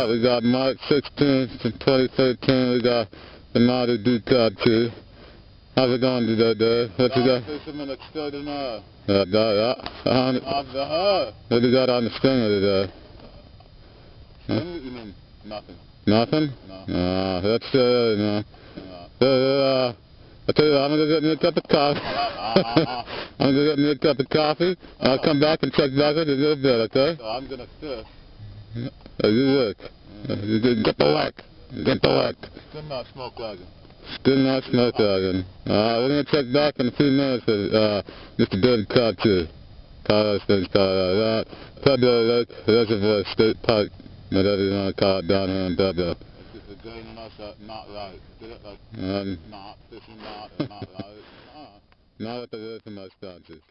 got? We got March 16th, 2013. We got the Naughty Ducati. How's it going today, Dave? What you got? Fisherman extraordinaire. Yeah. What you got on the stinger today? Huh? You mean nothing? Nothing? No. That's no. I tell you, I'm gonna get me a cup of coffee. I'm gonna get me a cup of coffee. I'll come back and check back in a little bit, okay? So I'm gonna fish. You look. You get the whack. Get the whack. Still not smoke wagon. Still not smoke wagon. We're gonna check back in a few minutes. Just a good cut too. February Lake Reservoir State Park, whatever you want to call it down here in Dublin. It's just draining us not right. Get it like not fishing not right. Not at the river most countries.